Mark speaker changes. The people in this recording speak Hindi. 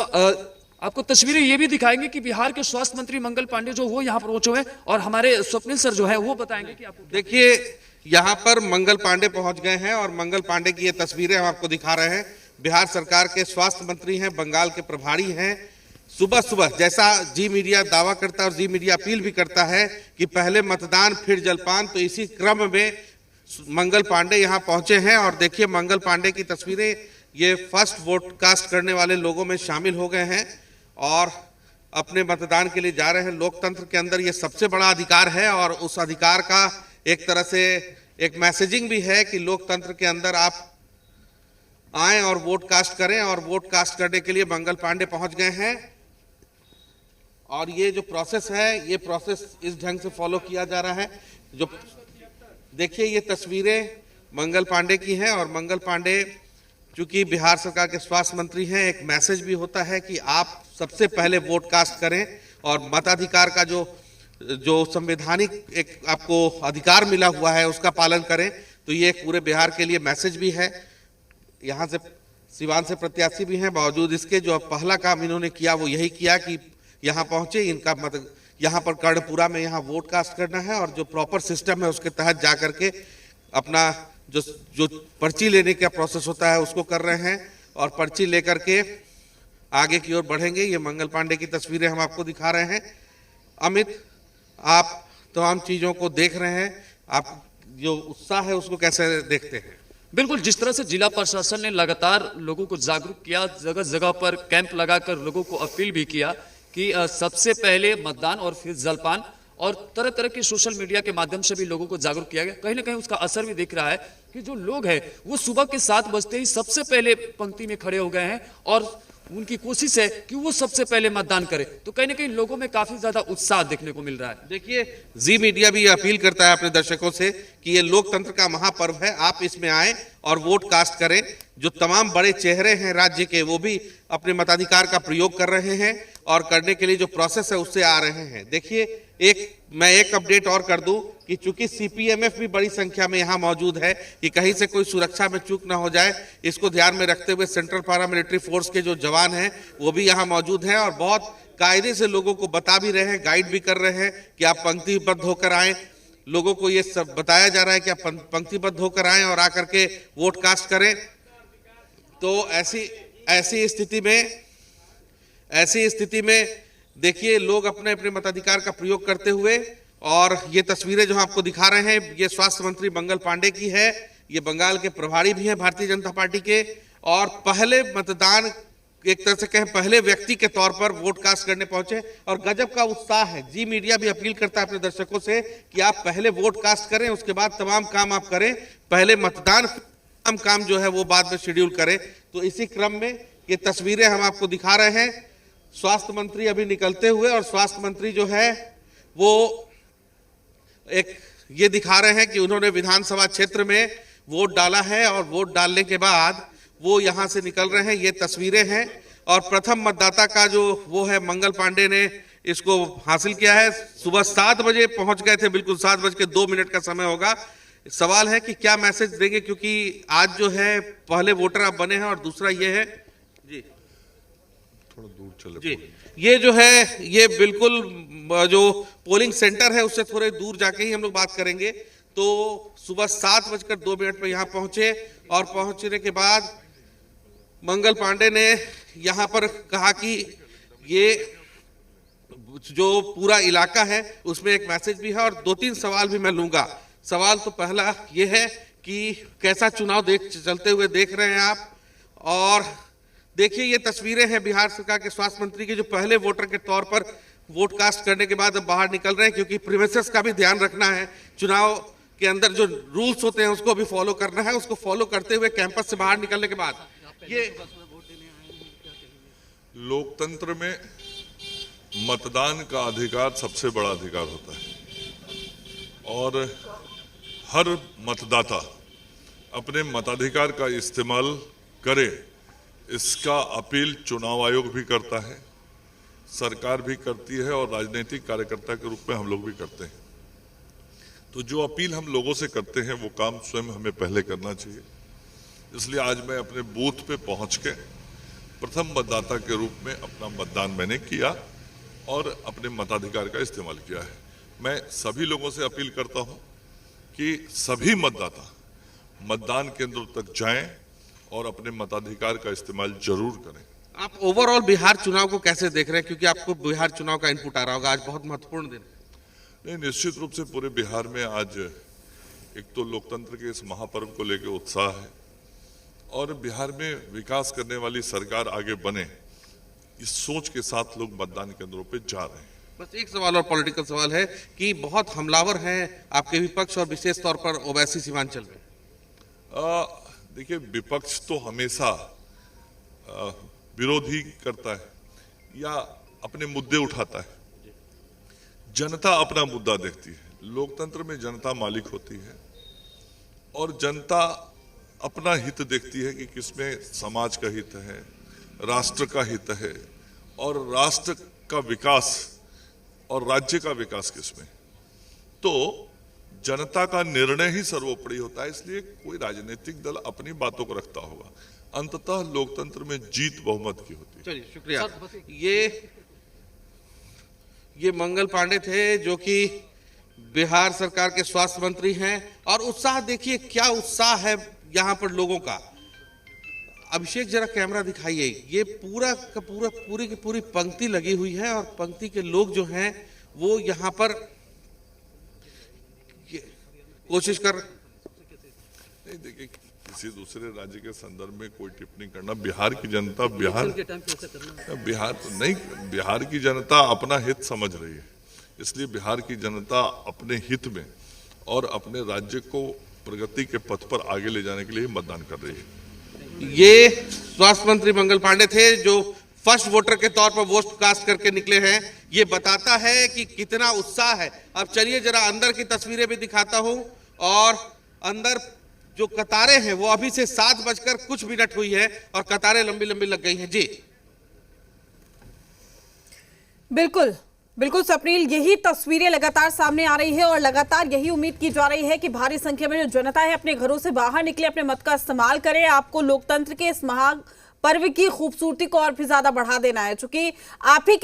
Speaker 1: आपको तस्वीरें ये भी दिखाएंगे कि बिहार के स्वास्थ्य मंत्री मंगल पांडे जो वो यहाँ पर पहुंचे हुए और हमारे स्वप्निल सर जो है वो बताएंगे कि आपको।
Speaker 2: देखिए यहाँ पर मंगल पांडे पहुंच गए हैं और मंगल पांडे की ये तस्वीरें हम आपको दिखा रहे हैं। बिहार सरकार के स्वास्थ्य मंत्री हैं, बंगाल के प्रभारी हैं। सुबह सुबह जैसा जी मीडिया दावा करता है और जी मीडिया अपील भी करता है कि पहले मतदान फिर जलपान, तो इसी क्रम में मंगल पांडे यहाँ पहुंचे हैं। और देखिए मंगल पांडे की तस्वीरें, ये फर्स्ट वोट कास्ट करने वाले लोगों में शामिल हो गए हैं और अपने मतदान के लिए जा रहे हैं। लोकतंत्र के अंदर ये सबसे बड़ा अधिकार है और उस अधिकार का एक तरह से एक मैसेजिंग भी है कि लोकतंत्र के अंदर आप आए और वोट कास्ट करें। और वोट कास्ट करने के लिए मंगल पांडे पहुंच गए हैं और ये जो प्रोसेस है, ये प्रोसेस इस ढंग से फॉलो किया जा रहा है। जो देखिए ये तस्वीरें मंगल पांडे की हैं और मंगल पांडे चूंकि बिहार सरकार के स्वास्थ्य मंत्री हैं, एक मैसेज भी होता है कि आप सबसे पहले वोट कास्ट करें और मताधिकार का जो संवैधानिक एक आपको अधिकार मिला हुआ है उसका पालन करें। तो ये एक पूरे बिहार के लिए मैसेज भी है। यहाँ से सिवान से प्रत्याशी भी हैं, बावजूद इसके जो पहला काम इन्होंने किया वो यही किया कि यहाँ पहुंचे, इनका यहाँ पर कर्णपुरा में यहाँ वोट कास्ट करना है और जो प्रॉपर सिस्टम है उसके तहत जा करके अपना जो पर्ची लेने का प्रोसेस होता है उसको कर रहे हैं और पर्ची लेकर के आगे की ओर बढ़ेंगे। ये मंगल पांडे की तस्वीरें हम आपको दिखा रहे हैं। अमित, आप तमाम चीजों को देख रहे हैं, आप जो उत्साह है उसको कैसे देखते हैं?
Speaker 1: बिल्कुल, जिस तरह से जिला प्रशासन ने लगातार लोगों को जागरूक किया, जगह जगह पर कैंप लगाकर लोगों को अपील भी किया कि सबसे पहले मतदान और फिर जलपान, और तरह तरह के सोशल मीडिया के माध्यम से भी लोगों को जागरूक किया गया। कहीं ना कहीं उसका असर भी दिख रहा है कि जो लोग हैं वो सुबह के 7 बजते ही सबसे पहले पंक्ति में खड़े हो गए हैं और उनकी कोशिश है कि वो सबसे पहले मतदान करें। तो कहीं ना कहीं लोगों में काफी ज्यादा उत्साह देखने को मिल रहा है।
Speaker 2: देखिए जी मीडिया भी अपील करता है अपने दर्शकों से कि ये लोकतंत्र का महापर्व है, आप इसमें आए और वोट कास्ट करें। जो तमाम बड़े चेहरे हैं राज्य के वो भी अपने मताधिकार का प्रयोग कर रहे हैं और करने के लिए जो प्रोसेस है उससे आ रहे हैं। देखिए मैं एक अपडेट और कर दूं कि चूंकि सीपीएमएफ भी बड़ी संख्या में यहाँ मौजूद है कि कहीं से कोई सुरक्षा में चूक ना हो जाए, इसको ध्यान में रखते हुए सेंट्रल पैरा मिलिट्री फोर्स के जो जवान हैं वो भी यहाँ मौजूद हैं और बहुत कायदे से लोगों को बता भी रहे हैं, गाइड भी कर रहे हैं कि आप पंक्तिबद्ध होकर आए। लोगों को ये सब बताया जा रहा है कि आप पंक्तिबद्ध होकर आए और आकर के वोट कास्ट करें। तो ऐसी स्थिति में देखिए लोग अपने अपने मताधिकार का प्रयोग करते हुए, और ये तस्वीरें जो आपको दिखा रहे हैं ये स्वास्थ्य मंत्री मंगल पांडे की है। ये बंगाल के प्रभारी भी हैं भारतीय जनता पार्टी के और पहले मतदान, एक तरह से कहें पहले व्यक्ति के तौर पर वोट कास्ट करने पहुंचे और गजब का उत्साह है। जी मीडिया भी अपील करता है अपने दर्शकों से कि आप पहले वोट कास्ट करें, उसके बाद तमाम काम आप करें, पहले मतदान, तमाम काम जो है वो बाद में शेड्यूल करें। तो इसी क्रम में ये तस्वीरें हम आपको दिखा रहे हैं। स्वास्थ्य मंत्री अभी निकलते हुए और स्वास्थ्य मंत्री जो है वो एक ये दिखा रहे हैं कि उन्होंने विधानसभा क्षेत्र में वोट डाला है और वोट डालने के बाद वो यहां से निकल रहे हैं। ये तस्वीरें हैं और प्रथम मतदाता का जो वो है मंगल पांडे ने इसको हासिल किया है। सुबह 7 बजे पहुंच गए थे, बिल्कुल 7:02 का समय होगा। सवाल है कि क्या मैसेज देंगे, क्योंकि आज जो है पहले वोटर आप बने हैं और दूसरा ये है जी
Speaker 3: थोड़ा दूर चले
Speaker 2: जी, ये जो है ये बिल्कुल जो पोलिंग सेंटर है उससे थोड़े दूर जाके ही हम लोग बात करेंगे। तो सुबह 7:02 पर यहाँ पहुंचे और पहुंचने के बाद मंगल पांडे ने यहाँ पर कहा कि ये जो पूरा इलाका है उसमें एक मैसेज भी है और 2-3 सवाल भी मैं लूंगा। सवाल तो पहला ये है कि कैसा चुनाव चलते हुए देख रहे हैं आप, और देखिए ये तस्वीरें हैं बिहार सरकार के स्वास्थ्य मंत्री के जो पहले वोटर के तौर पर वोट कास्ट करने के बाद अब बाहर निकल रहे हैं, क्योंकि प्रीमिसेस का भी ध्यान रखना है। चुनाव के अंदर जो रूल्स होते हैं उसको भी फॉलो करना है। उसको फॉलो करते हुए कैंपस से बाहर निकलने के बाद ये
Speaker 3: लोकतंत्र में मतदान का अधिकार सबसे बड़ा अधिकार होता है और हर मतदाता अपने मताधिकार का इस्तेमाल करे, इसका अपील चुनाव आयोग भी करता है, सरकार भी करती है और राजनीतिक कार्यकर्ता के रूप में हम लोग भी करते हैं। तो जो अपील हम लोगों से करते हैं वो काम स्वयं हमें पहले करना चाहिए। इसलिए आज मैं अपने बूथ पे पहुंच के प्रथम मतदाता के रूप में अपना मतदान मैंने किया और अपने मताधिकार का इस्तेमाल किया है। मैं सभी लोगों से अपील करता हूं कि सभी मतदाता मतदान केंद्रों तक जाएं और अपने मताधिकार का इस्तेमाल जरूर करें।
Speaker 2: आप ओवरऑल बिहार चुनाव को कैसे देख रहे हैं, क्योंकि आपको बिहार चुनाव का इनपुट आ रहा होगा, आज बहुत महत्वपूर्ण दिन है।
Speaker 3: नहीं, निश्चित रूप से पूरे बिहार में आज एक तो लोकतंत्र के इस महापर्व को लेकर उत्साह है और बिहार में विकास करने वाली सरकार आगे बने, इस सोच के साथ लोग मतदान केंद्रों पे जा रहे हैं।
Speaker 2: बस एक सवाल और पॉलिटिकल सवाल है कि बहुत हमलावर हैं आपके विपक्ष और विशेष तौर पर ओवैसी सीमांचल में।
Speaker 3: देखिए, विपक्ष तो हमेशा विरोध ही करता है या अपने मुद्दे उठाता है। जनता अपना मुद्दा देखती है। लोकतंत्र में जनता मालिक होती है और जनता अपना हित देखती है कि किसमें समाज का हित है, राष्ट्र का हित है और राष्ट्र का विकास और राज्य का विकास किसमें। तो जनता का निर्णय ही सर्वोपरि होता है, इसलिए कोई राजनीतिक दल अपनी बातों को रखता होगा। अंततः लोकतंत्र में जीत बहुमत की होती है।
Speaker 2: चलिए, शुक्रिया। ये मंगल पांडे थे जो कि बिहार सरकार के स्वास्थ्य मंत्री हैं और उत्साह देखिए, क्या उत्साह है यहाँ पर लोगों का। अभिषेक जरा कैमरा दिखाइए। ये पूरा का पूरा पूरी की पूरी पंक्ति लगी हुई है और पंक्ति के लोग जो हैं वो यहाँ पर कोशिश कर।
Speaker 3: नहीं, देखिए, किसी दूसरे राज्य के संदर्भ में कोई टिप्पणी करना, बिहार की जनता बिहार नहीं, बिहार की जनता अपना हित समझ रही है, इसलिए बिहार की जनता अपने हित में और अपने राज्य को प्रगति के पथ पर आगे ले जाने के लिए मतदान कर रही है।
Speaker 2: ये स्वास्थ्य मंत्री मंगल पांडे थे जो फर्स्ट वोटर के तौर पर वोट कास्ट करके निकले हैं। ये बताता है कि कितना उत्साह है। अब चलिए जरा अंदर की तस्वीरें भी दिखाता हूं और अंदर जो कतारें हैं वो अभी से 7:00 हुई है और कतारें लंबी लंबी लग गई हैं। जी
Speaker 4: बिल्कुल बिल्कुल स्वप्निल, यही तस्वीरें लगातार सामने आ रही है और लगातार यही उम्मीद की जा रही है कि भारी संख्या में जो जनता है अपने घरों से बाहर निकले, अपने मत का इस्तेमाल करे। आपको लोकतंत्र के इस महापर्व की खूबसूरती को और भी ज्यादा बढ़ा देना है, चूंकि आप ही के